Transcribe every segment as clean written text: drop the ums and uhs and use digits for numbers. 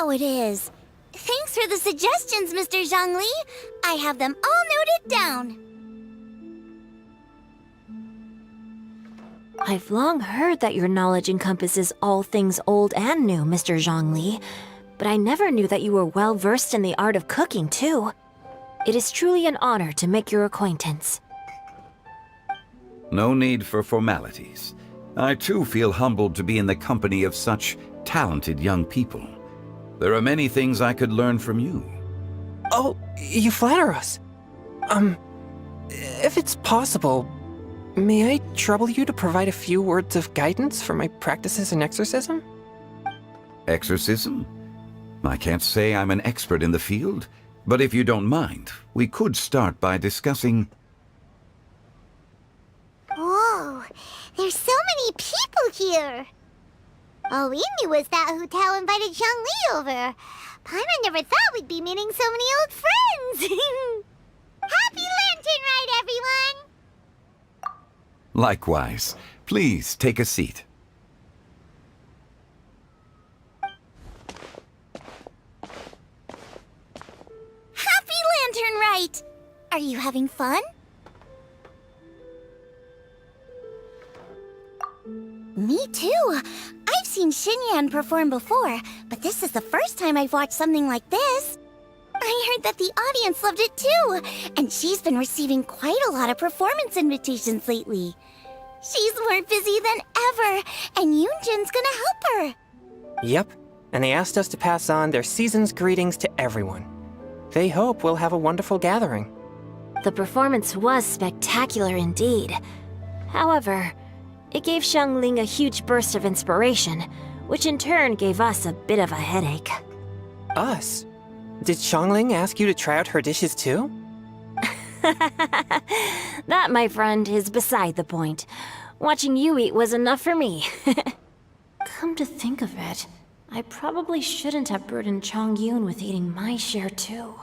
how it is. Thanks for the suggestions, Mr. Zhongli. I have them all noted down. I've long heard that your knowledge encompasses all things old and new, Mr. Zhongli, but I never knew that you were well versed in the art of cooking, too. It is truly an honor to make your acquaintance. No need for formalities. I too feel humbled to be in the company of such talented young people. There are many things I could learn from you. Oh, you flatter us. If it's possible, may I trouble you to provide a few words of guidance for my practices in exorcism? Exorcism? I can't say I'm an expert in the field, but if you don't mind, we could start by discussing... Whoa, there's so many people here. All we knew was that Hu-Tao invited Zhongli over. Paimon never thought we'd be meeting so many old friends. Happy Lantern Rite, everyone! Likewise. Please take a seat. Happy Lantern Rite! Are you having fun? Me too. I've seen Xinyan perform before, but this is the first time I've watched something like this. I heard that the audience loved it too, and she's been receiving quite a lot of performance invitations lately. She's more busy than ever, and Yoonjin's gonna help her. Yep, and they asked us to pass on their season's greetings to everyone. They hope we'll have a wonderful gathering. The performance was spectacular indeed. However, it gave Xiangling a huge burst of inspiration, which in turn gave us a bit of a headache. Us? Did Xiangling ask you to try out her dishes too? That, my friend, is beside the point. Watching you eat was enough for me. Come to think of it, I probably shouldn't have burdened Chongyun with eating my share too.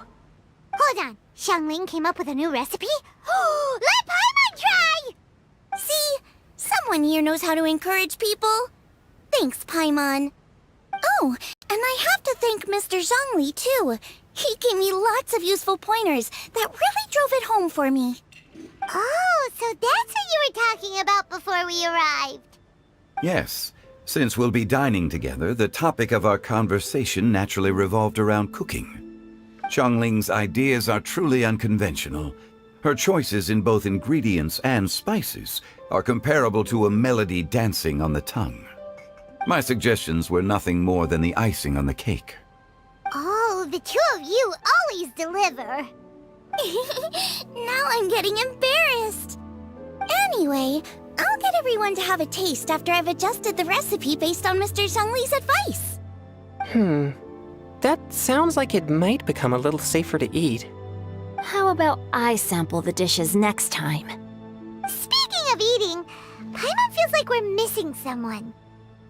Hold on, Xiangling came up with a new recipe? Let Paimon try! See? Someone here knows how to encourage people. Thanks, Paimon. Oh, and I have to thank Mr. Zhongli, too. He gave me lots of useful pointers that really drove it home for me. Oh, so that's what you were talking about before we arrived. Yes. Since we'll be dining together, the topic of our conversation naturally revolved around cooking. Xiangling's ideas are truly unconventional. Her choices in both ingredients and spices are comparable to a melody dancing on the tongue. My suggestions were nothing more than the icing on the cake. Oh, the two of you always deliver. Now I'm getting embarrassed. Anyway, I'll get everyone to have a taste after I've adjusted the recipe based on Mr. Zhongli's advice. That sounds like it might become a little safer to eat. How about I sample the dishes next time? Speaking of eating, Paimon feels like we're missing someone.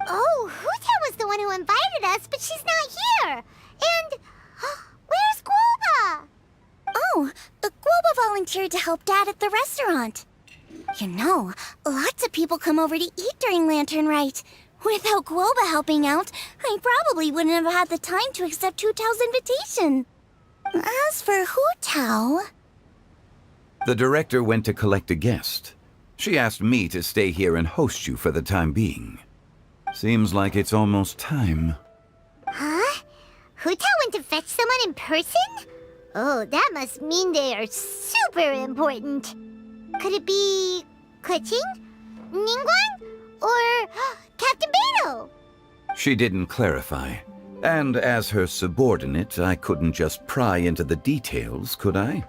Oh, Hu-Tao was the one who invited us, but she's not here. And where's Guoba? Oh, Guoba volunteered to help Dad at the restaurant. You know, lots of people come over to eat during Lantern Rite. Without Guoba helping out, I probably wouldn't have had the time to accept Hu-Tao's invitation. As for Hu-Tao... The director went to collect a guest. She asked me to stay here and host you for the time being. Seems like it's almost time. Huh? Hu-Tao went to fetch someone in person? Oh, that must mean they are super important. Could it be... Keqing? Ningguang? Or Captain Beidou? She didn't clarify. And as her subordinate, I couldn't just pry into the details, could I?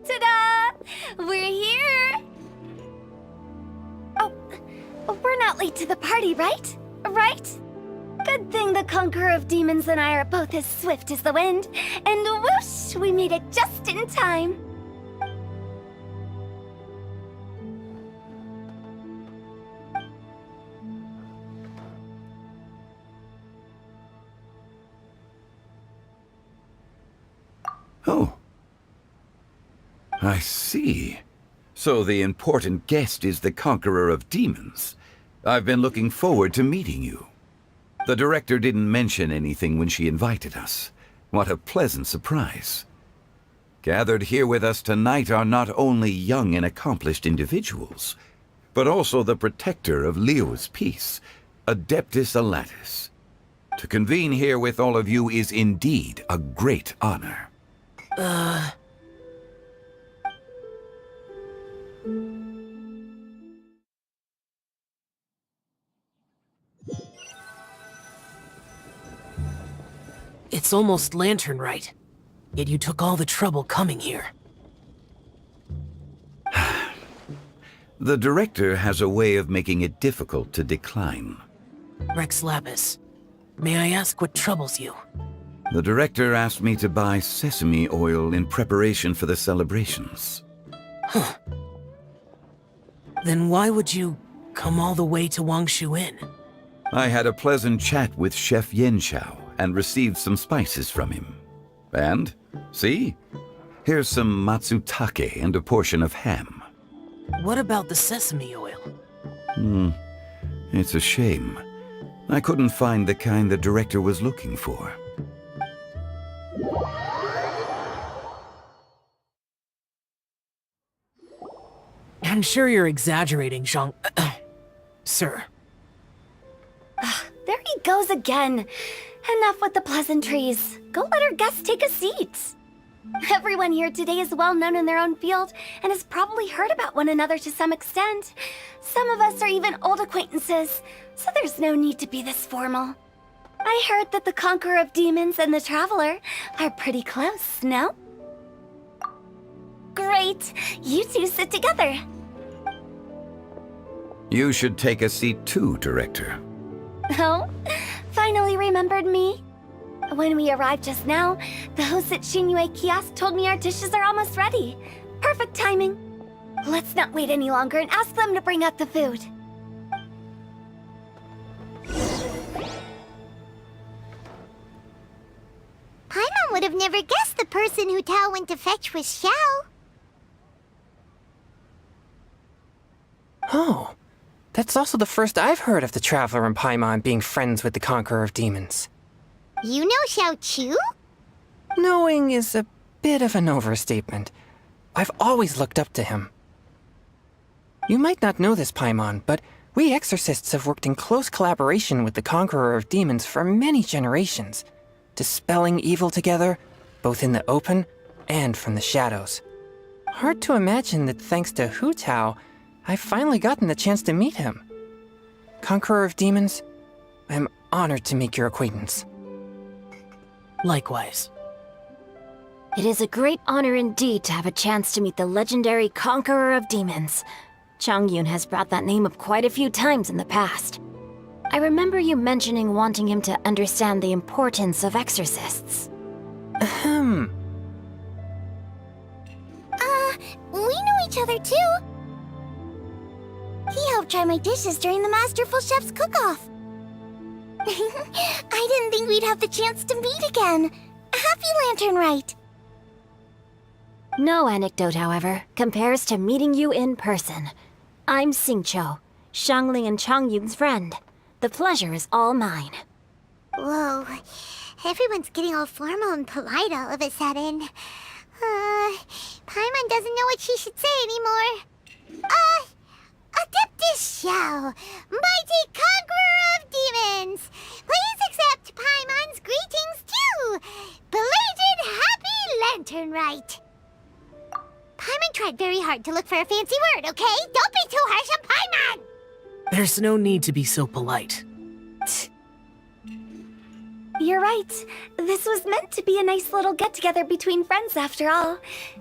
Ta-da! We're here! Oh, we're not late to the party, right? Right? Good thing the Conqueror of Demons and I are both as swift as the wind. And whoosh, we made it just in time. Oh. I see. So the important guest is the Conqueror of Demons. I've been looking forward to meeting you. The director didn't mention anything when she invited us. What a pleasant surprise. Gathered here with us tonight are not only young and accomplished individuals, but also the protector of Leo's peace, Adeptus Alatus. To convene here with all of you is indeed a great honor. It's almost lantern right. Yet you took all the trouble coming here. The director has a way of making it difficult to decline. Rex Lapis, may I ask what troubles you? The director asked me to buy sesame oil in preparation for the celebrations. Huh. Then why would you come all the way to Wangshu Inn? I had a pleasant chat with Chef Yenshao and received some spices from him. And, see? Here's some matsutake and a portion of ham. What about the sesame oil? It's a shame. I couldn't find the kind the director was looking for. I'm sure you're exaggerating, Zhang... Sir. There he goes again. Enough with the pleasantries. Go let our guests take a seat. Everyone here today is well known in their own field and has probably heard about one another to some extent. Some of us are even old acquaintances, so there's no need to be this formal. I heard that the Conqueror of Demons and the Traveler are pretty close, no? Great! You two sit together. You should take a seat too, Director. Oh? Finally remembered me? When we arrived just now, the host at Xinyue Kiosk told me our dishes are almost ready. Perfect timing. Let's not wait any longer and ask them to bring out the food. Paimon would have never guessed the person who Tao went to fetch was Xiao. Oh, that's also the first I've heard of the Traveler and Paimon being friends with the Conqueror of Demons. You know Xiao Chu? Knowing is a bit of an overstatement. I've always looked up to him. You might not know this, Paimon, but we exorcists have worked in close collaboration with the Conqueror of Demons for many generations, dispelling evil together, both in the open and from the shadows. Hard to imagine that thanks to Hu Tao, I've finally gotten the chance to meet him. Conqueror of Demons, I'm honored to make your acquaintance. Likewise. It is a great honor indeed to have a chance to meet the legendary Conqueror of Demons. Changyun has brought that name up quite a few times in the past. I remember you mentioning wanting him to understand the importance of exorcists. Ahem. We know each other too. He helped try my dishes during the Masterful Chef's cook-off. I didn't think we'd have the chance to meet again. Happy Lantern Rite. No anecdote, however, compares to meeting you in person. I'm Xingqiu, Shangling and Changyun's friend. The pleasure is all mine. Whoa. Everyone's getting all formal and polite all of a sudden. Paimon doesn't know what she should say anymore. Adeptus Xiao, mighty conqueror of demons, please accept Paimon's greetings too. Belated Happy Lantern Rite. Paimon tried very hard to look for a fancy word, okay? Don't be too harsh on Paimon! There's no need to be so polite. You're right. This was meant to be a nice little get-together between friends after all.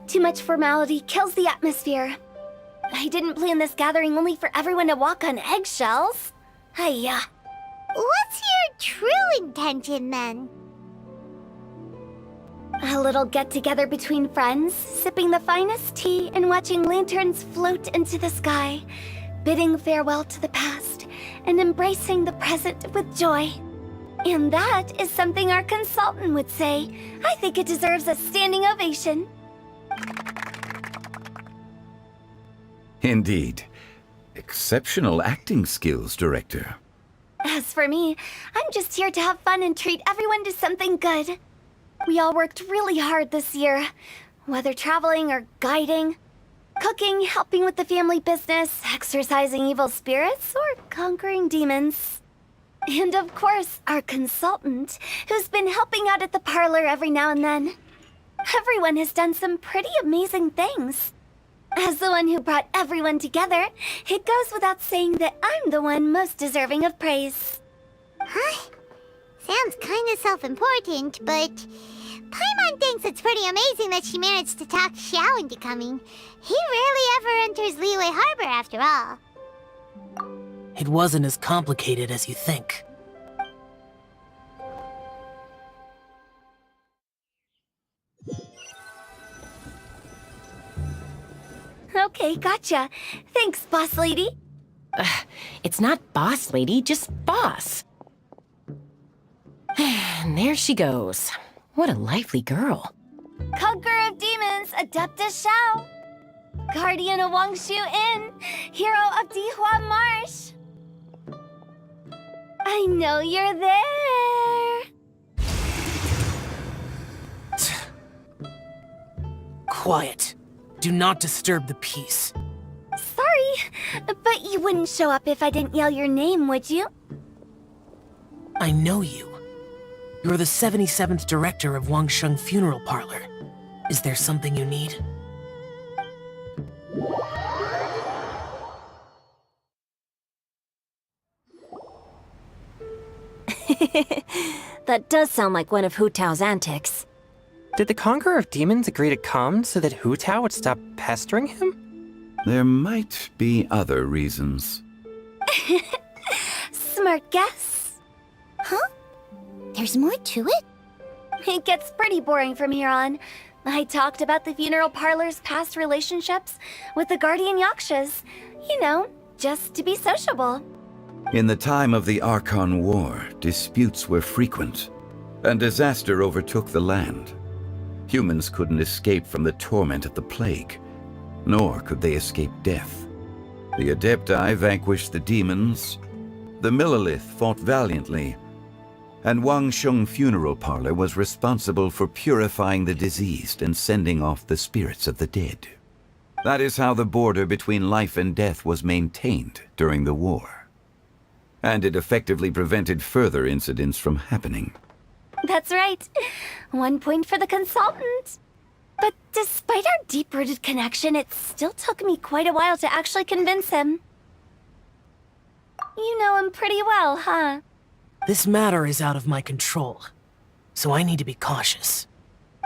Too much formality kills the atmosphere. I didn't plan this gathering only for everyone to walk on eggshells. Hiya. What's your true intention then? A little get-together between friends, sipping the finest tea and watching lanterns float into the sky, bidding farewell to the past and embracing the present with joy. And that is something our consultant would say. I think it deserves a standing ovation. Indeed. Exceptional acting skills, Director. As for me, I'm just here to have fun and treat everyone to something good. We all worked really hard this year, whether traveling or guiding, cooking, helping with the family business, exorcising evil spirits, or conquering demons. And of course, our consultant, who's been helping out at the parlor every now and then. Everyone has done some pretty amazing things. As the one who brought everyone together, it goes without saying that I'm the one most deserving of praise. Huh? Sounds kinda self-important, but Paimon thinks it's pretty amazing that she managed to talk Xiao into coming. He rarely ever enters Liyue Harbor after all. It wasn't as complicated as you think. Okay, gotcha. Thanks, boss lady. It's not boss lady, just boss. And there she goes. What a lively girl. Conqueror of demons, Adeptus Xiao. Guardian of Wangshu Inn, hero of Dihua Marsh. I know you're there. Quiet. Do not disturb the peace. Sorry, but you wouldn't show up if I didn't yell your name, would you? I know you. You're the 77th director of Wangsheng Funeral Parlor. Is there something you need? That does sound like one of Hu Tao's antics. Did the Conqueror of Demons agree to come so that Hu Tao would stop pestering him? There might be other reasons. Smart guess. Huh? There's more to it? It gets pretty boring from here on. I talked about the funeral parlor's past relationships with the guardian yakshas. You know, just to be sociable. In the time of the Archon War, disputes were frequent, and disaster overtook the land. Humans couldn't escape from the torment of the plague, nor could they escape death. The Adepti vanquished the demons, the Millelith fought valiantly, and Wangsheng Funeral Parlor was responsible for purifying the diseased and sending off the spirits of the dead. That is how the border between life and death was maintained during the war. And it effectively prevented further incidents from happening. That's right. 1 point for the consultant. But despite our deep-rooted connection, it still took me quite a while to actually convince him. You know him pretty well, huh? This matter is out of my control, so I need to be cautious.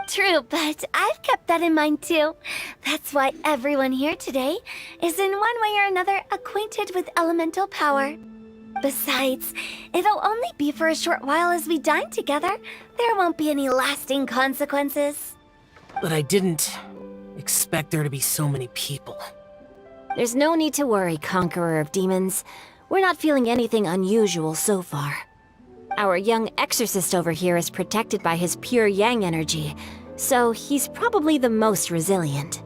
True, but I've kept that in mind too. That's why everyone here today is in one way or another acquainted with elemental power. Besides, it'll only be for a short while as we dine together. There won't be any lasting consequences. But I didn't expect there to be so many people. There's no need to worry, Conqueror of Demons. We're not feeling anything unusual so far. Our young exorcist over here is protected by his pure yang energy, so he's probably the most resilient.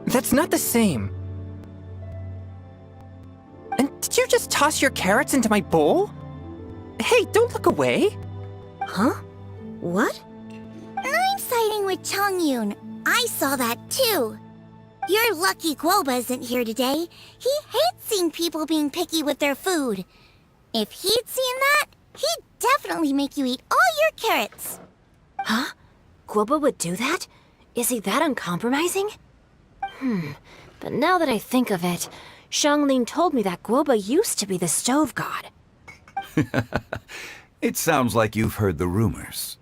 That's not the same. And did you just toss your carrots into my bowl? Hey, don't look away. Huh? What? I'm siding with Chongyun. I saw that too. You're lucky Guoba isn't here today. He hates seeing people being picky with their food. If he'd seen that, he'd definitely make you eat all your carrots. Huh? Guoba would do that? Is he that uncompromising? But now that I think of it, Xiangling told me that Guoba used to be the stove god. It sounds like you've heard the rumors.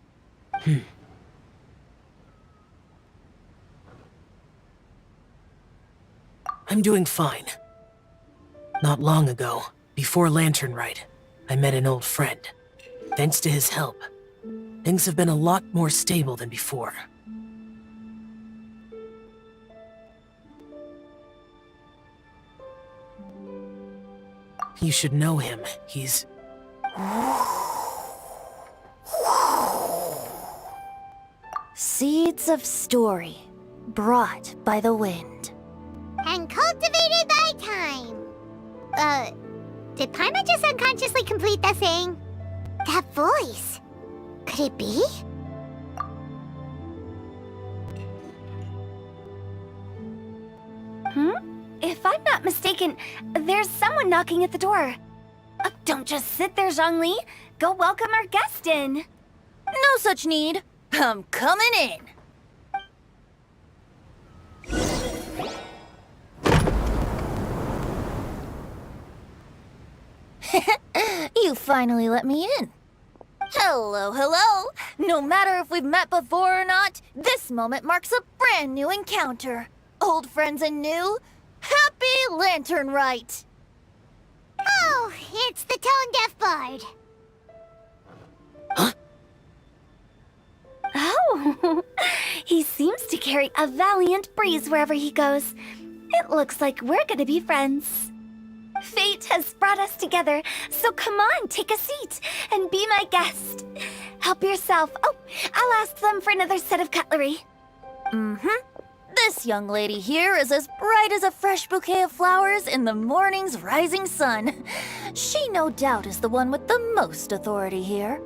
I'm doing fine. Not long ago, before Lantern Rite, I met an old friend. Thanks to his help, things have been a lot more stable than before. You should know him. He's... Seeds of story, brought by the wind. And cultivated by time. Did Paimon just unconsciously complete that saying? That voice. Could it be? If I'm not mistaken, there's someone knocking at the door. Don't just sit there, Zhongli. Go welcome our guest in. No such need. I'm coming in. You finally let me in. Hello, hello. No matter if we've met before or not, this moment marks a brand new encounter. Old friends and new. Happy Lantern Rite. Oh, it's the tone-deaf bard. Oh, he seems to carry a valiant breeze wherever he goes. It looks like we're gonna be friends. Fate has brought us together, so come on, take a seat and be my guest. Help yourself. Oh, I'll ask them for another set of cutlery. This young lady here is as bright as a fresh bouquet of flowers in the morning's rising sun. She no doubt is the one with the most authority here.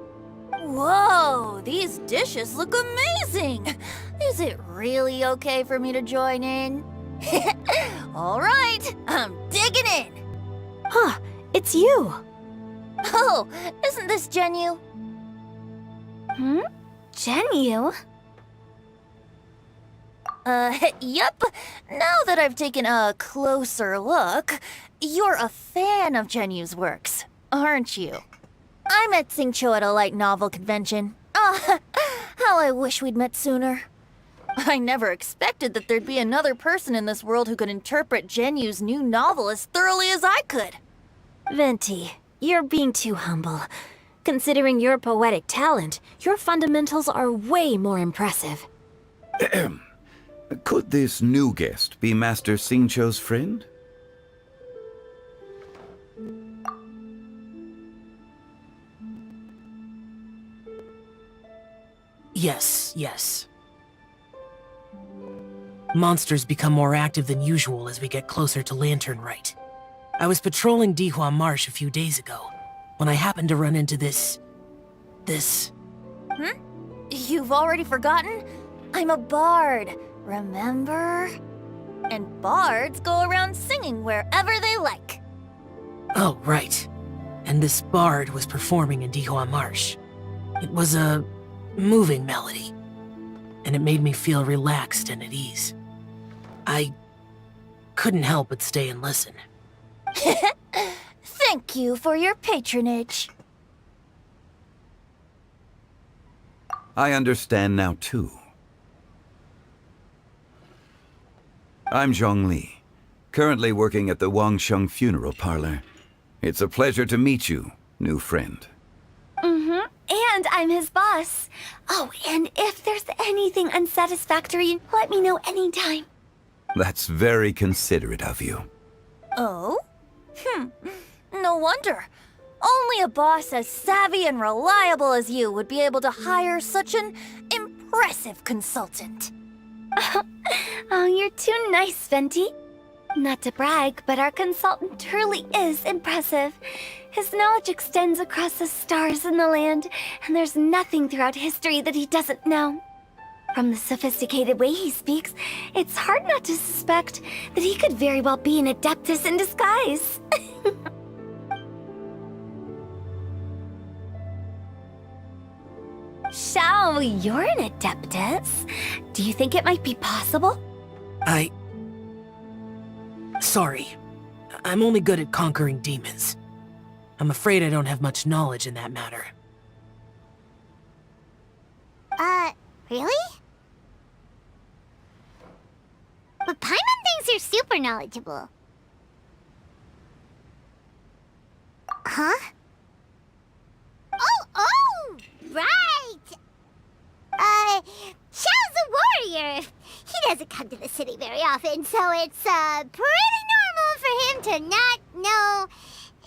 Whoa, these dishes look amazing! Is it really okay for me to join in? All right, I'm digging in! Huh, it's you. Oh, isn't this Genyu? Genyu? Yep. Now that I've taken a closer look, you're a fan of Genyu's works, aren't you? I met Xingqiu at a light novel convention. Ah, how I wish we'd met sooner. I never expected that there'd be another person in this world who could interpret Genyu's new novel as thoroughly as I could. Venti, you're being too humble. Considering your poetic talent, your fundamentals are way more impressive. Could this new guest be Master Xingqiu's friend? Yes. Monsters become more active than usual as we get closer to Lantern Rite. I was patrolling Dihua Marsh a few days ago, when I happened to run into this... You've already forgotten? I'm a bard, remember? And bards go around singing wherever they like. Oh, right. And this bard was performing in Dihua Marsh. It was a moving melody, and it made me feel relaxed and at ease. I couldn't help but stay and listen. Thank you for your patronage. I understand now, too. I'm Zhongli, currently working at the Wangsheng Funeral Parlor. It's a pleasure to meet you, new friend. And I'm his boss. Oh, and if there's anything unsatisfactory, let me know anytime. That's very considerate of you. Oh? No wonder. Only a boss as savvy and reliable as you would be able to hire such an impressive consultant. Oh, you're too nice, Venti. Not to brag, but our consultant truly is impressive. His knowledge extends across the stars and the land, and there's nothing throughout history that he doesn't know. From the sophisticated way he speaks, it's hard not to suspect that he could very well be an adeptus in disguise. Xiao, you're an adeptus. Do you think it might be possible? Sorry. I'm only good at conquering demons. I'm afraid I don't have much knowledge in that matter. Really? But Paimon thinks you're super knowledgeable. Huh? Oh! Right! Xiao's a warrior. He doesn't come to the city very often, so it's, pretty normal for him to not know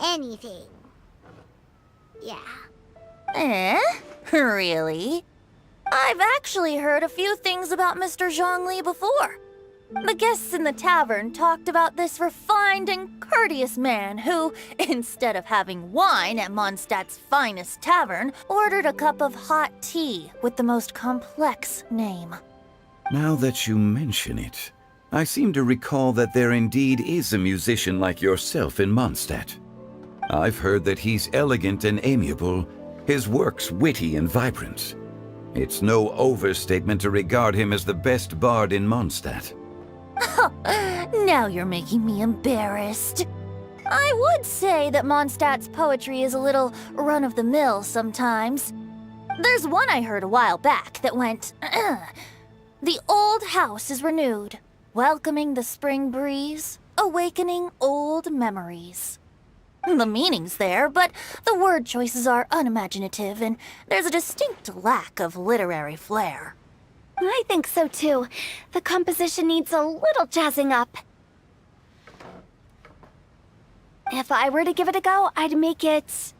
anything. Yeah. Really? I've actually heard a few things about Mr. Zhongli before. The guests in the tavern talked about this refined and courteous man who, instead of having wine at Mondstadt's finest tavern, ordered a cup of hot tea with the most complex name. Now that you mention it, I seem to recall that there indeed is a musician like yourself in Mondstadt. I've heard that he's elegant and amiable, his works witty and vibrant. It's no overstatement to regard him as the best bard in Mondstadt. Now you're making me embarrassed. I would say that Mondstadt's poetry is a little run-of-the-mill sometimes. There's one I heard a while back that went, "The old house is renewed, welcoming the spring breeze, awakening old memories." The meaning's there, but the word choices are unimaginative, and there's a distinct lack of literary flair. I think so too. The composition needs a little jazzing up. If I were to give it a go, I'd make it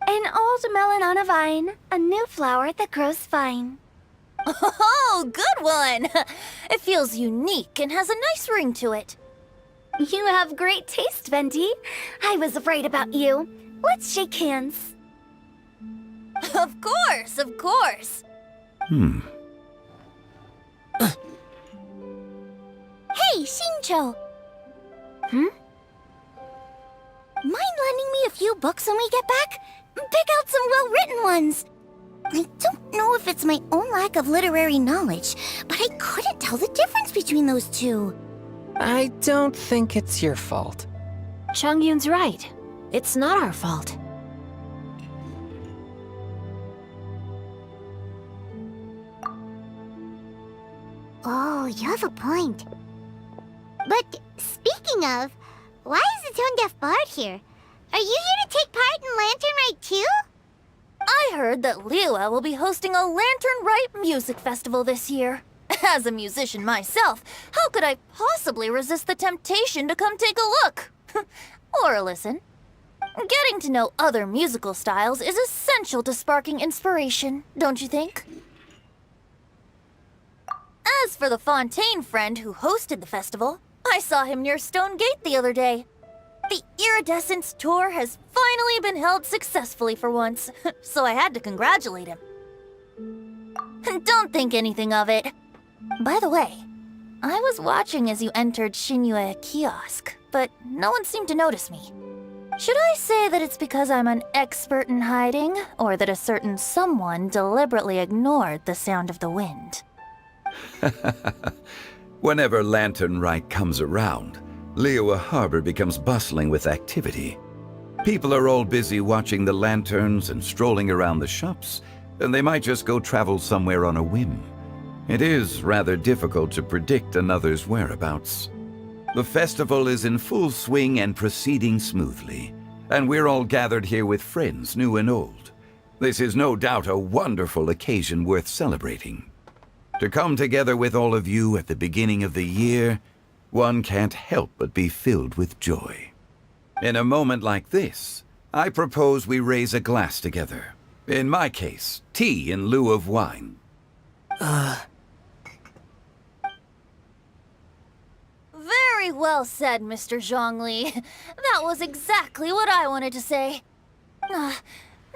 an old melon on a vine, a new flower that grows fine. Oh, good one! It feels unique and has a nice ring to it. You have great taste, Venti. I was right about you. Let's shake hands. Of course, of course. Hey, Shincho! Mind lending me a few books when we get back? Pick out some well-written ones. I don't know if it's my own lack of literary knowledge, but I couldn't tell the difference between those two. I don't think it's your fault. Chongyun's right. It's not our fault. Oh, you have a point. But speaking of, why is the tone-deaf bard here? Are you here to take part in Lantern Rite too? I heard that Liua will be hosting a Lantern Rite music festival this year. As a musician myself, how could I possibly resist the temptation to come take a look? Or listen. Getting to know other musical styles is essential to sparking inspiration, don't you think? As for the Fontaine friend who hosted the festival, I saw him near Stone Gate the other day. The Iridescence tour has finally been held successfully for once, so I had to congratulate him. Don't think anything of it. By the way, I was watching as you entered Shinyue Kiosk, but no one seemed to notice me. Should I say that it's because I'm an expert in hiding, or that a certain someone deliberately ignored the sound of the wind? Whenever Lantern Rite comes around, Liua Harbor becomes bustling with activity. People are all busy watching the lanterns and strolling around the shops, and they might just go travel somewhere on a whim. It is rather difficult to predict another's whereabouts. The festival is in full swing and proceeding smoothly, and we're all gathered here with friends, new and old. This is no doubt a wonderful occasion worth celebrating. To come together with all of you at the beginning of the year, one can't help but be filled with joy. In a moment like this, I propose we raise a glass together. In my case, tea in lieu of wine. Very well said, Mr. Zhongli. That was exactly what I wanted to say. Now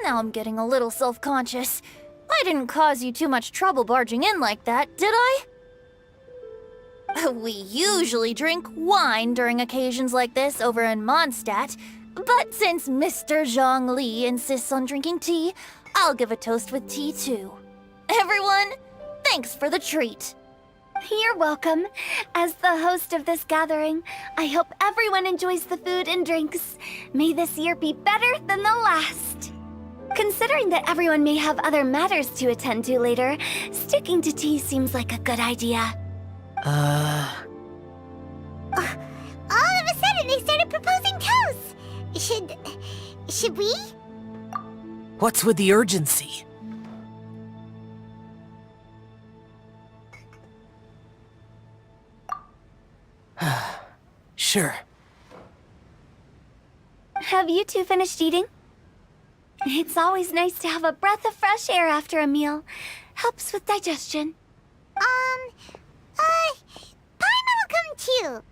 I'm getting a little self-conscious. I didn't cause you too much trouble barging in like that, did I? We usually drink wine during occasions like this over in Mondstadt, but since Mr. Zhongli insists on drinking tea, I'll give a toast with tea too. Everyone, thanks for the treat. You're welcome. As the host of this gathering, I hope everyone enjoys the food and drinks. May this year be better than the last. Considering that everyone may have other matters to attend to later, sticking to tea seems like a good idea. All of a sudden, they started proposing toasts. Should we? What's with the urgency? Sure. Have you two finished eating? It's always nice to have a breath of fresh air after a meal. Helps with digestion. Paimon will too.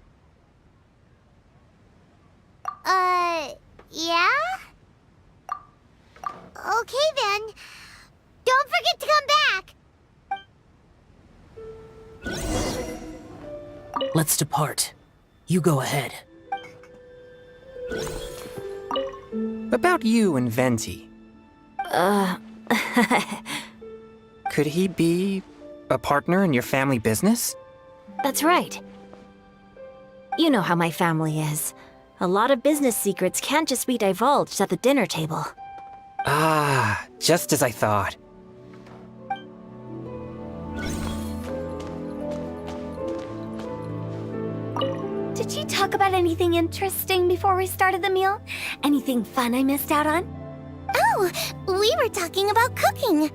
Yeah? Okay then. Don't forget to come back. Let's depart. You go ahead. About you and Venti. Could he be a partner in your family business? That's right. You know how my family is. A lot of business secrets can't just be divulged at the dinner table. Ah, just as I thought. Did you talk about anything interesting before we started the meal? Anything fun I missed out on? Oh, we were talking about cooking.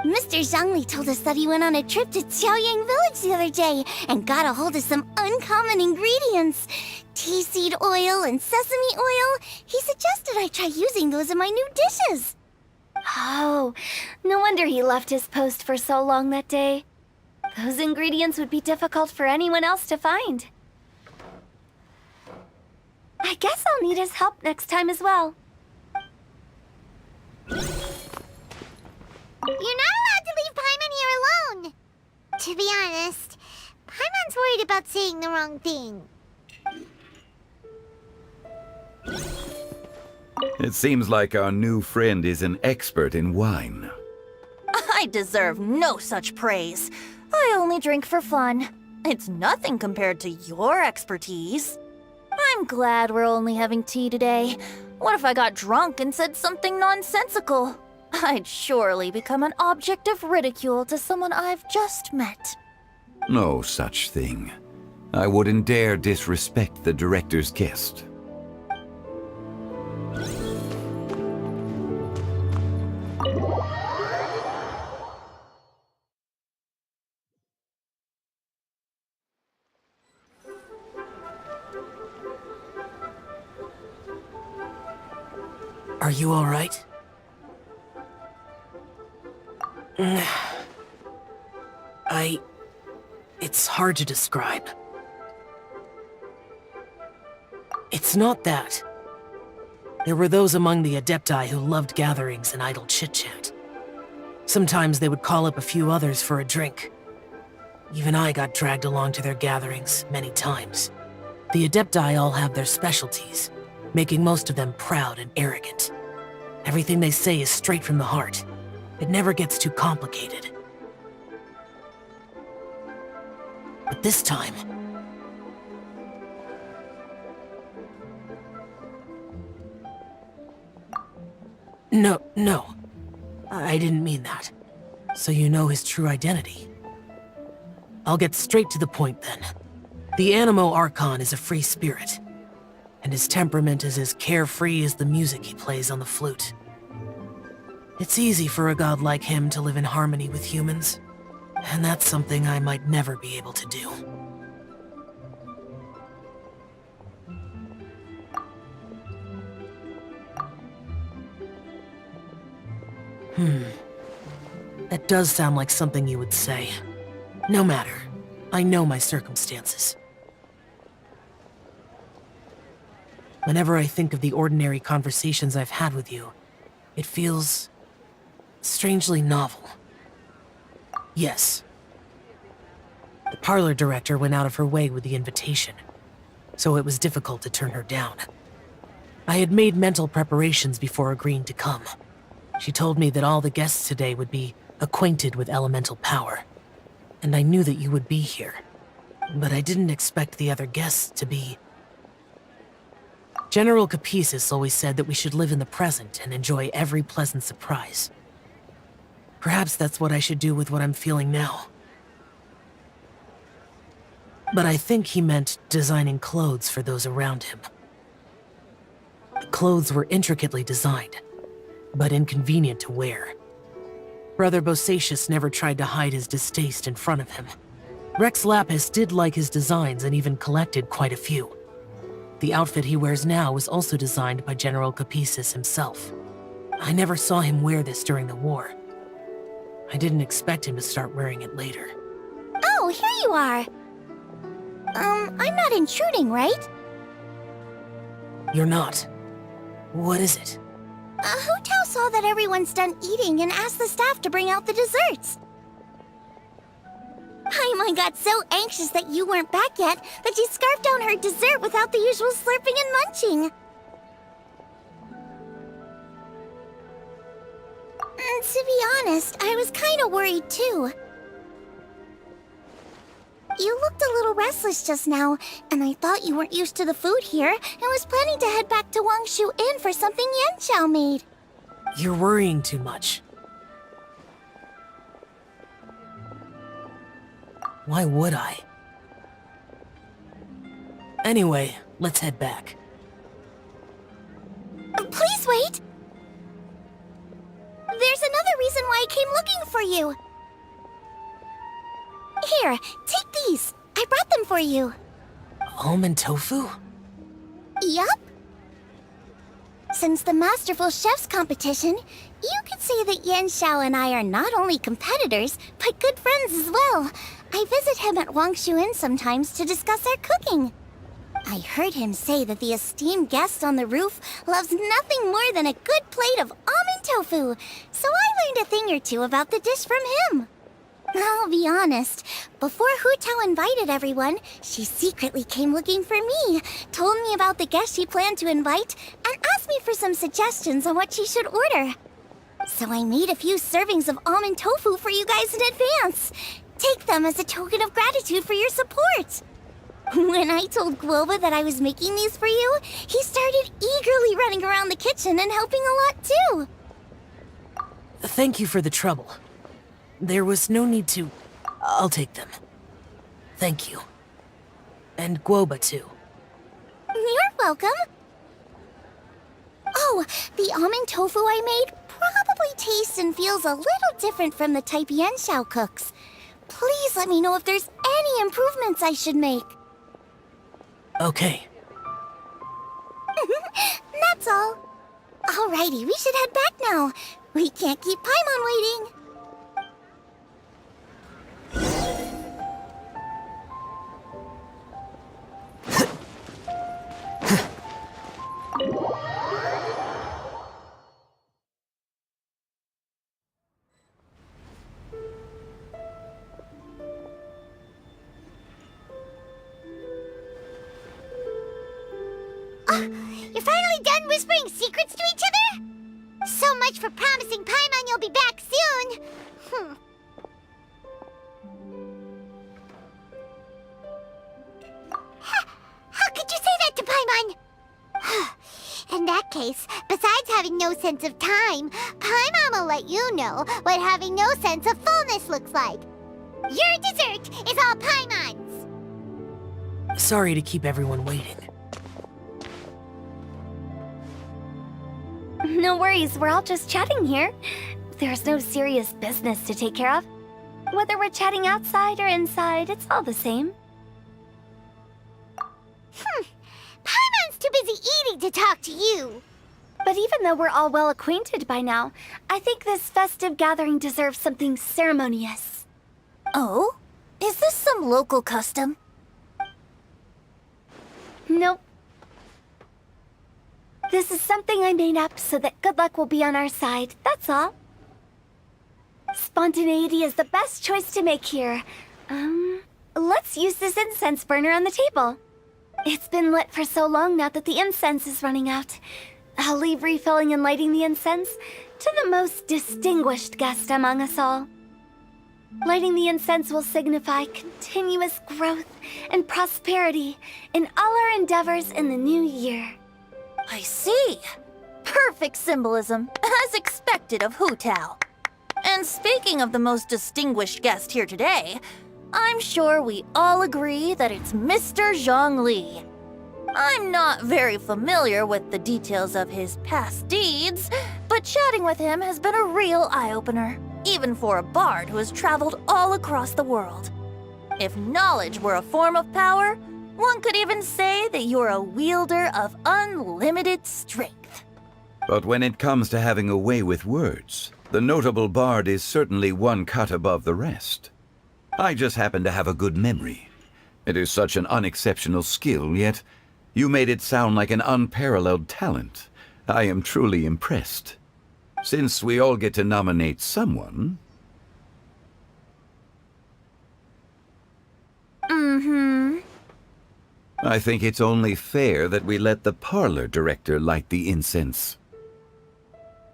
Mr. Zhangli told us that he went on a trip to Qiaoyang Village the other day and got a hold of some uncommon ingredients. Tea seed oil and sesame oil. He suggested I try using those in my new dishes. Oh, no wonder he left his post for so long that day. Those ingredients would be difficult for anyone else to find. I guess I'll need his help next time as well. You're not allowed to leave Paimon here alone. To be honest, Paimon's worried about saying the wrong thing. It seems like our new friend is an expert in wine. I deserve no such praise. I only drink for fun. It's nothing compared to your expertise. I'm glad we're only having tea today. What if I got drunk and said something nonsensical? I'd surely become an object of ridicule to someone I've just met. No such thing. I wouldn't dare disrespect the director's guest. Are you all right? It's hard to describe. It's not that. There were those among the Adepti who loved gatherings and idle chit-chat. Sometimes they would call up a few others for a drink. Even I got dragged along to their gatherings many times. The Adepti all have their specialties, making most of them proud and arrogant. Everything they say is straight from the heart. It never gets too complicated. But this time... No. I didn't mean that. So you know his true identity. I'll get straight to the point then. The Animo Archon is a free spirit, and his temperament is as carefree as the music he plays on the flute. It's easy for a god like him to live in harmony with humans, and that's something I might never be able to do. That does sound like something you would say. No matter. I know my circumstances. Whenever I think of the ordinary conversations I've had with you, it feels strangely novel. Yes. The parlor director went out of her way with the invitation, so it was difficult to turn her down. I had made mental preparations before agreeing to come. She told me that all the guests today would be acquainted with elemental power, and I knew that you would be here. But I didn't expect the other guests to be... General Capisis always said that we should live in the present and enjoy every pleasant surprise. Perhaps that's what I should do with what I'm feeling now. But I think he meant designing clothes for those around him. The clothes were intricately designed, but inconvenient to wear. Brother Bosacius never tried to hide his distaste in front of him. Rex Lapis did like his designs and even collected quite a few. The outfit he wears now was also designed by General Capisis himself. I never saw him wear this during the war. I didn't expect him to start wearing it later. Oh, here you are. I'm not intruding, right? You're not. What is it? Hu Tao saw that everyone's done eating and asked the staff to bring out the desserts. Paimon got so anxious that you weren't back yet that she scarfed down her dessert without the usual slurping and munching. To be honest, I was kind of worried too. You looked a little restless just now, and I thought you weren't used to the food here and was planning to head back to Wangshu Inn for something Yanxiao made. You're worrying too much. Why would I? Anyway, let's head back. Please wait! There's another reason why I came looking for you. Here, take these. I brought them for you. Almond tofu? Yup. Since the Masterful Chef's competition, you could say that Yanxiao and I are not only competitors, but good friends as well. I visit him at Wangshu Inn sometimes to discuss our cooking. I heard him say that the esteemed guest on the roof loves nothing more than a good plate of almond tofu, so I learned a thing or two about the dish from him. I'll be honest, before Hu Tao invited everyone, she secretly came looking for me, told me about the guests she planned to invite, and asked me for some suggestions on what she should order. So I made a few servings of almond tofu for you guys in advance. Take them as a token of gratitude for your support. When I told Guoba that I was making these for you, he started eagerly running around the kitchen and helping a lot too. Thank you for the trouble. There was no need to... I'll take them. Thank you. And Guoba too. You're welcome. Oh, the almond tofu I made probably tastes and feels a little different from the type Yanxiao cooks. Please let me know if there's any improvements I should make. Okay. That's all. Alrighty, we should head back now. We can't keep Paimon waiting. You're finally done whispering secrets to each other? So much for promising Paimon you'll be back soon. How could you say that to Paimon? In that case, besides having no sense of time, Paimon will let you know what having no sense of fullness looks like. Your dessert is all Paimon's. Sorry to keep everyone waiting. No worries, we're all just chatting here. There's no serious business to take care of. Whether we're chatting outside or inside, it's all the same. Paimon's too busy eating to talk to you. But even though we're all well acquainted by now, I think this festive gathering deserves something ceremonious. Oh? Is this some local custom? Nope. This is something I made up so that good luck will be on our side, that's all. Spontaneity is the best choice to make here. Let's use this incense burner on the table. It's been lit for so long now that the incense is running out. I'll leave refilling and lighting the incense to the most distinguished guest among us all. Lighting the incense will signify continuous growth and prosperity in all our endeavors in the new year. I see. Perfect symbolism, as expected of Hu Tao. And speaking of the most distinguished guest here today, I'm sure we all agree that it's Mr. Zhongli. I'm not very familiar with the details of his past deeds, but chatting with him has been a real eye-opener, even for a bard who has traveled all across the world. If knowledge were a form of power, one could even say that you're a wielder of unlimited strength. But when it comes to having a way with words, the notable bard is certainly one cut above the rest. I just happen to have a good memory. It is such an unexceptional skill, yet you made it sound like an unparalleled talent. I am truly impressed. Since we all get to nominate someone... I think it's only fair that we let the parlor director light the incense.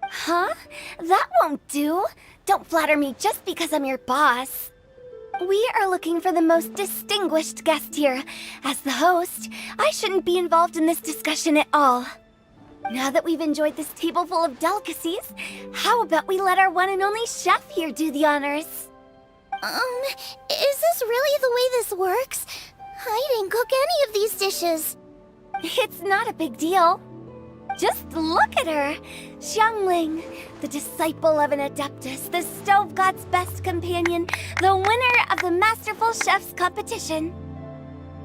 Huh? That won't do. Don't flatter me just because I'm your boss. We are looking for the most distinguished guest here. As the host, I shouldn't be involved in this discussion at all. Now that we've enjoyed this table full of delicacies, how about we let our one and only chef here do the honors? Is this really the way this works? I didn't cook any of these dishes. It's not a big deal. Just look at her! Xiangling, the disciple of an adeptus, the stove god's best companion, the winner of the Masterful Chef's competition.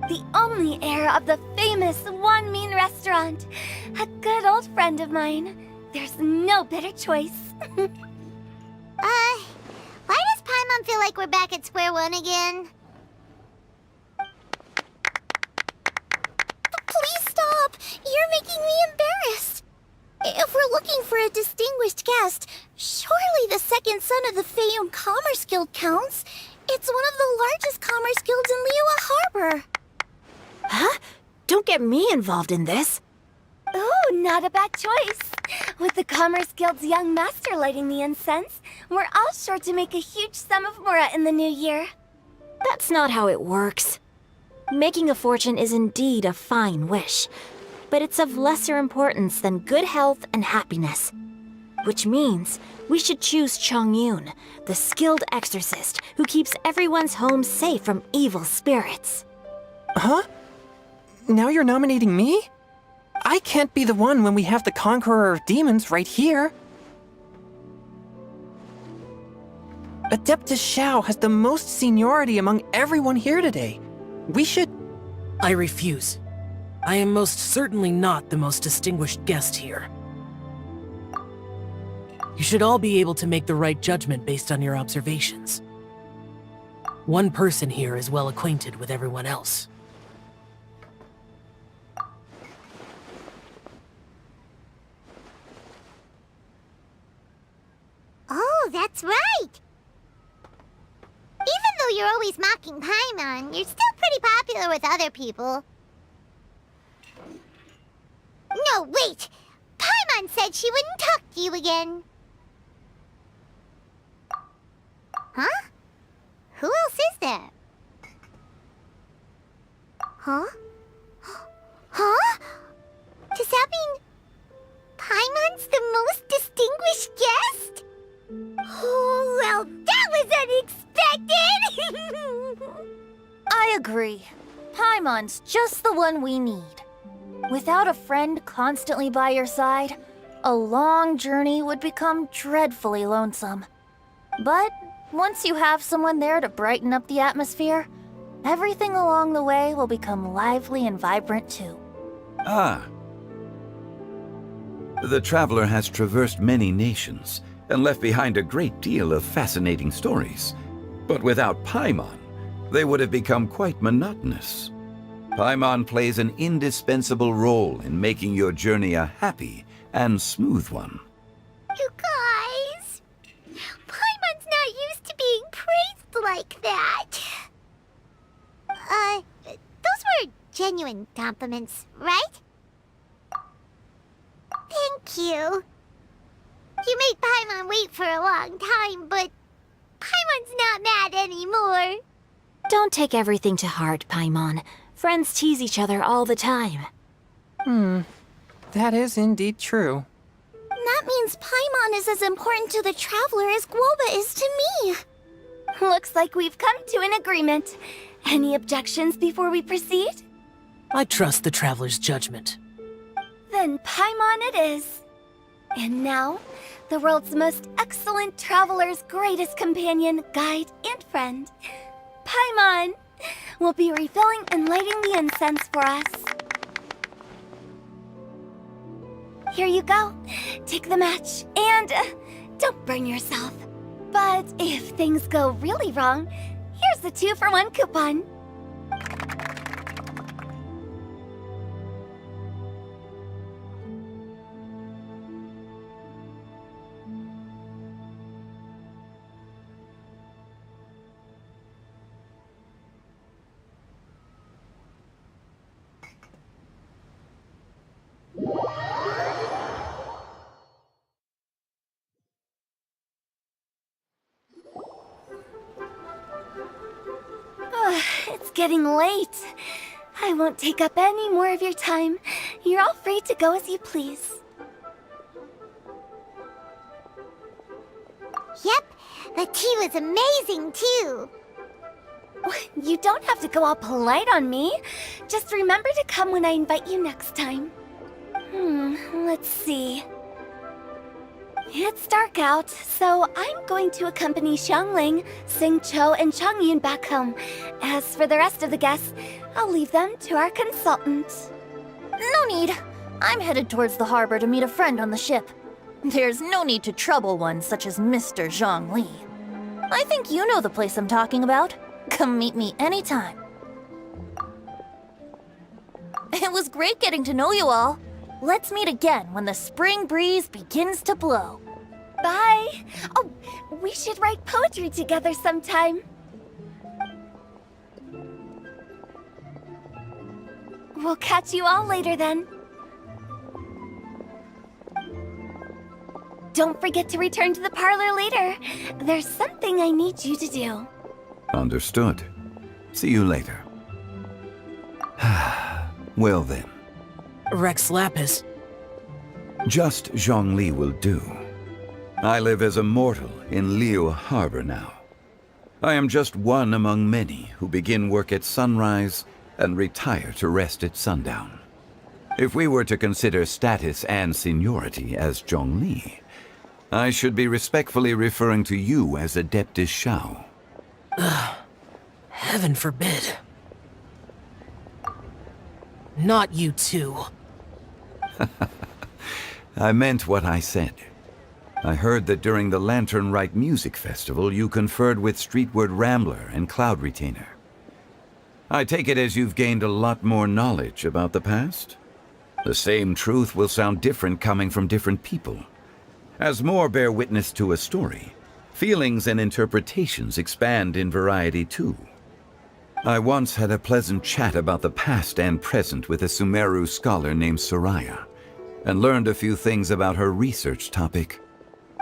The only heir of the famous Wan Min restaurant. A good old friend of mine. There's no better choice. Why does Paimon feel like we're back at square one again? Please stop! You're making me embarrassed. If we're looking for a distinguished guest, surely the second son of the Feiyun Commerce Guild counts. It's one of the largest commerce guilds in Liyue Harbor. Huh? Don't get me involved in this. Ooh, not a bad choice. With the Commerce Guild's young master lighting the incense, we're all sure to make a huge sum of mora in the new year. That's not how it works. Making a fortune is indeed a fine wish, but it's of lesser importance than good health and happiness. Which means we should choose Chongyun, the skilled exorcist who keeps everyone's home safe from evil spirits. Huh? Now you're nominating me? I can't be the one when we have the Conqueror of Demons right here. Adeptus Xiao has the most seniority among everyone here today. We should... I refuse. I am most certainly not the most distinguished guest here. You should all be able to make the right judgment based on your observations. One person here is well acquainted with everyone else. Oh, that's right! Even though you're always mocking Paimon, you're still pretty popular with other people. No, wait! Paimon said she wouldn't talk to you again. Huh? Who else is there? Huh? Huh? Does that mean Paimon's the most distinguished guest? Oh, well, that was unexpected! I agree. Paimon's just the one we need. Without a friend constantly by your side, a long journey would become dreadfully lonesome. But once you have someone there to brighten up the atmosphere, everything along the way will become lively and vibrant too. Ah. The traveler has traversed many nations and left behind a great deal of fascinating stories. But without Paimon, they would have become quite monotonous. Paimon plays an indispensable role in making your journey a happy and smooth one. You guys, Paimon's not used to being praised like that. Those were genuine compliments, right? Thank you. You made Paimon wait for a long time, but Paimon's not mad anymore. Don't take everything to heart, Paimon. Friends tease each other all the time. That is indeed true. That means Paimon is as important to the traveler as Guoba is to me. Looks like we've come to an agreement. Any objections before we proceed? I trust the traveler's judgment. Then Paimon it is. And now, the world's most excellent traveler's greatest companion, guide, and friend, Paimon, will be refilling and lighting the incense for us. Here you go. Take the match, and don't burn yourself. But if things go really wrong, here's the 2-for-1 coupon. It's getting late. I won't take up any more of your time. You're all free to go as you please. Yep, the tea was amazing too. You don't have to go all polite on me. Just remember to come when I invite you next time. Let's see. It's dark out, so I'm going to accompany Xiangling, Xingqiu, and Changyun back home. As for the rest of the guests, I'll leave them to our consultant. No need. I'm headed towards the harbor to meet a friend on the ship. There's no need to trouble one such as Mr. Zhongli. I think you know the place I'm talking about. Come meet me anytime. It was great getting to know you all. Let's meet again when the spring breeze begins to blow. Bye! Oh, we should write poetry together sometime. We'll catch you all later then. Don't forget to return to the parlor later. There's something I need you to do. Understood. See you later. Well then. Rex Lapis. Just Zhongli will do. I live as a mortal in Liu Harbor now. I am just one among many who begin work at sunrise and retire to rest at sundown. If we were to consider status and seniority as Zhongli, I should be respectfully referring to you as Adeptus Shao. Heaven forbid. Not you too. I meant what I said. I heard that during the Lantern Rite Music Festival, you conferred with Streetward Rambler and Cloud Retainer. I take it as you've gained a lot more knowledge about the past? The same truth will sound different coming from different people. As more bear witness to a story, feelings and interpretations expand in variety too. I once had a pleasant chat about the past and present with a Sumeru scholar named Soraya, and learned a few things about her research topic.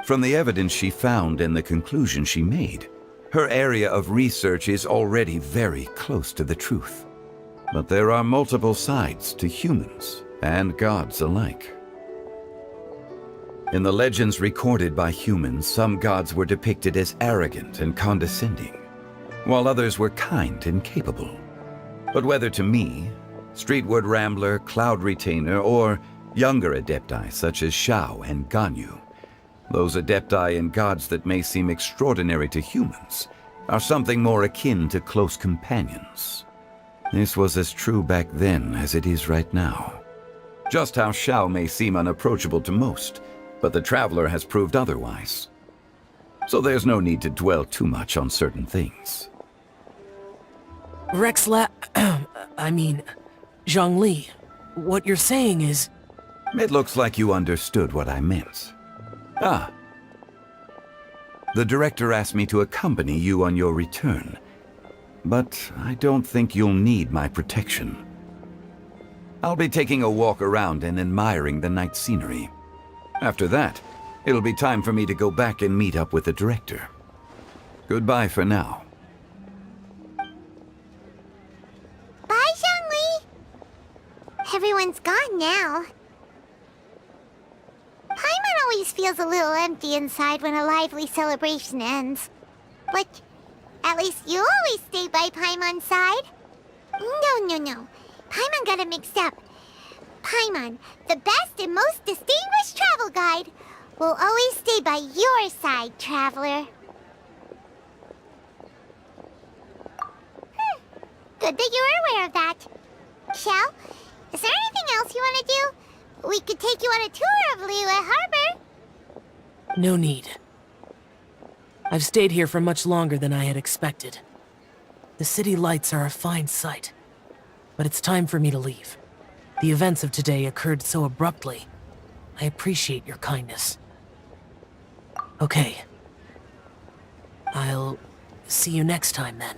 From the evidence she found and the conclusion she made, her area of research is already very close to the truth. But there are multiple sides to humans and gods alike. In the legends recorded by humans, some gods were depicted as arrogant and condescending, while others were kind and capable. But whether to me, Streetward Rambler, Cloud Retainer, or younger adepti such as Shao and Ganyu, those adepti and gods that may seem extraordinary to humans are something more akin to close companions. This was as true back then as it is right now. Just how Shao may seem unapproachable to most, but the Traveler has proved otherwise. So there's no need to dwell too much on certain things. Zhongli, what you're saying is... It looks like you understood what I meant. Ah. The director asked me to accompany you on your return, but I don't think you'll need my protection. I'll be taking a walk around and admiring the night scenery. After that, it'll be time for me to go back and meet up with the director. Goodbye for now. Bye, Xiangli! Everyone's gone now. Paimon always feels a little empty inside when a lively celebration ends. But at least you always stay by Paimon's side. No. Paimon got it mixed up. Paimon, the best and most distinguished travel guide, will always stay by your side, Traveler. Good that you were aware of that. Shell, is there anything else you want to do? We could take you on a tour of Liyue Harbor. No need. I've stayed here for much longer than I had expected. The city lights are a fine sight, but it's time for me to leave. The events of today occurred so abruptly. I appreciate your kindness. Okay. I'll see you next time then.